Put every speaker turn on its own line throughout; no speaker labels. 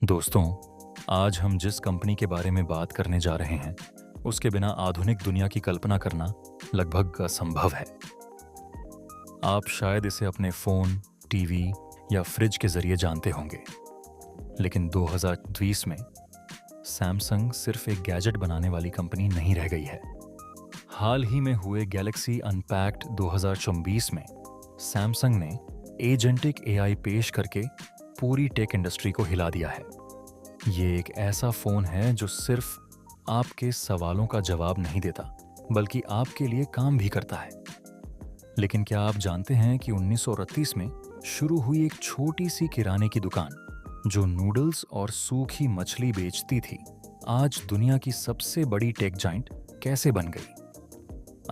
दोस्तों, आज हम जिस कंपनी के बारे में बात करने जा रहे हैं, उसके बिना आधुनिक दुनिया की कल्पना करना लगभग असंभव है। आप शायद इसे अपने फ़ोन, टीवी या फ्रिज के ज़रिए जानते होंगे, लेकिन 2020 में सैमसंग सिर्फ एक गैजेट बनाने वाली कंपनी नहीं रह गई है। हाल ही में हुए गैलेक्सी अनपैक्ड 2024 में सैमसंग ने एजेंटिक एआई पेश करके पूरी टेक इंडस्ट्री को हिला दिया है। ये एक ऐसा फ़ोन है जो सिर्फ आपके सवालों का जवाब नहीं देता, बल्कि आपके लिए काम भी करता है। लेकिन क्या आप जानते हैं कि 1938 में शुरू हुई एक छोटी सी किराने की दुकान जो नूडल्स और सूखी मछली बेचती थी, आज दुनिया की सबसे बड़ी टेक जाइंट कैसे बन गई?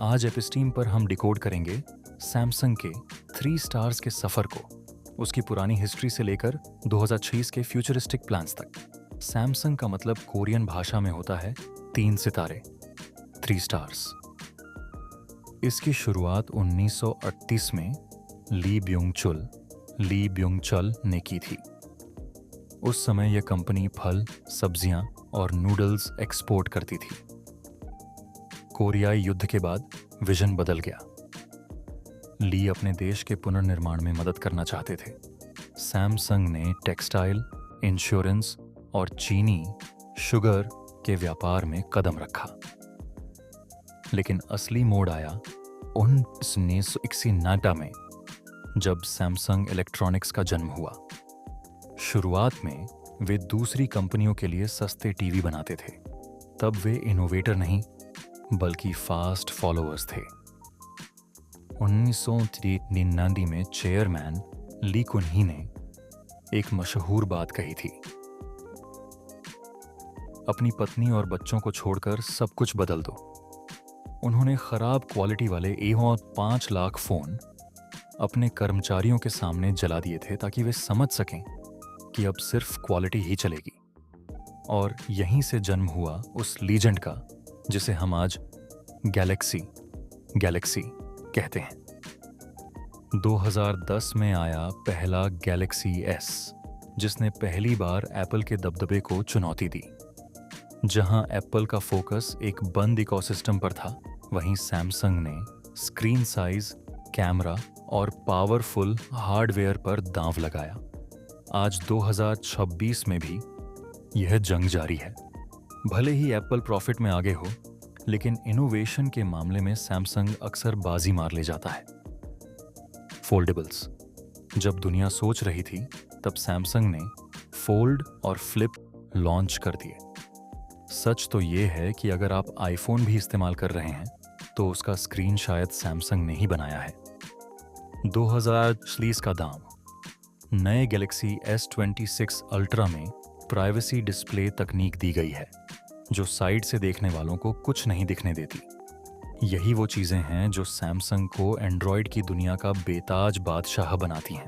आज एपिस्टीम पर हम डिकोड करेंगे सैमसंग के 3 स्टार्स के सफ़र को, उसकी पुरानी हिस्ट्री से लेकर 2006 के फ्यूचरिस्टिक प्लान्स तक। सैमसंग का मतलब कोरियन भाषा में होता है 3 सितारे, 3 स्टार्स। इसकी शुरुआत 1938 में ली ब्योंग चुल ने की थी। उस समय यह कंपनी फल, सब्जियां और नूडल्स एक्सपोर्ट करती थी। कोरियाई युद्ध के बाद विजन बदल गया। ली अपने देश के पुनर्निर्माण में मदद करना चाहते थे। सैमसंग ने टेक्सटाइल, इंश्योरेंस और चीनी, शुगर के व्यापार में कदम रखा। लेकिन असली मोड़ आया 1991 में, जब सैमसंग इलेक्ट्रॉनिक्स का जन्म हुआ। शुरुआत में वे दूसरी कंपनियों के लिए सस्ते टीवी बनाते थे। तब वे इनोवेटर नहीं, बल्कि फास्ट फॉलोअर्स थे। 1999 में चेयरमैन ली कुनही ने एक मशहूर बात कही थी, अपनी पत्नी और बच्चों को छोड़कर सब कुछ बदल दो। उन्होंने खराब क्वालिटी वाले एओन 5 लाख फ़ोन अपने कर्मचारियों के सामने जला दिए थे ताकि वे समझ सकें कि अब सिर्फ क्वालिटी ही चलेगी। और यहीं से जन्म हुआ उस लीजेंड का जिसे हम आज गैलेक्सी कहते हैं। 2010 में आया पहला गैलेक्सी एस, जिसने पहली बार एप्पल के दबदबे को चुनौती दी। जहां एप्पल का फोकस एक बंद इकोसिस्टम पर था, वहीं सैमसंग ने स्क्रीन साइज, कैमरा और पावरफुल हार्डवेयर पर दांव लगाया। आज 2026 में भी यह जंग जारी है। भले ही एप्पल प्रॉफिट में आगे हो, लेकिन इनोवेशन के मामले में सैमसंग अक्सर बाजी मार ले जाता है। फोल्डेबल्स, जब दुनिया सोच रही थी, तब सैमसंग ने फोल्ड और फ्लिप लॉन्च कर दिए। सच तो ये है कि अगर आप आईफोन भी इस्तेमाल कर रहे हैं, तो उसका स्क्रीन शायद सैमसंग ने ही बनाया है। 2040 का दाम। नए गैलेक्सी S26 अल्ट्रा में प्राइवेसी डिस्प्ले तकनीक दी गई है, जो साइड से देखने वालों को कुछ नहीं दिखने देती। यही वो चीज़ें हैं जो सैमसंग को एंड्रॉयड की दुनिया का बेताज बादशाह बनाती हैं।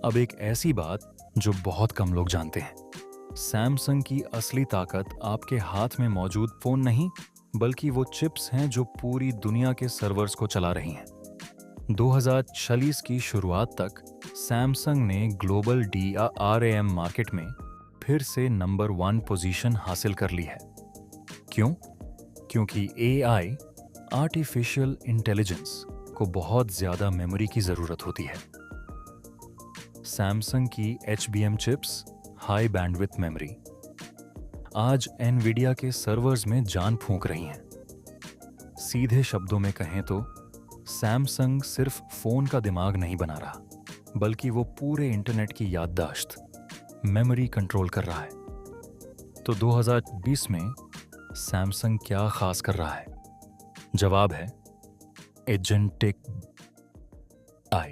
अब एक ऐसी बात जो बहुत कम लोग जानते हैं, सैमसंग की असली ताकत आपके हाथ में मौजूद फ़ोन नहीं, बल्कि वो चिप्स हैं जो पूरी दुनिया के सर्वर्स को चला रही हैं। 2040 की शुरुआत तक सैमसंग ने ग्लोबल DRAM मार्केट में फिर से नंबर 1 पोजीशन हासिल कर ली है। क्यों? क्योंकि AI, आर्टिफिशियल इंटेलिजेंस, को बहुत ज़्यादा मेमोरी की ज़रूरत होती है। सैमसंग की HBM chips, high bandwidth memory, आज एनवीडिया के सर्वर्स में जान फूंक रही हैं। सीधे शब्दों में कहें तो सैमसंग सिर्फ फ़ोन का दिमाग नहीं बना रहा, बल्कि वो पूरे इंटरनेट की याददाश्त, मेमोरी कंट्रोल कर रहा है। तो 2020 में सैमसंग क्या खास कर रहा है? जवाब है एजेंटिक AI।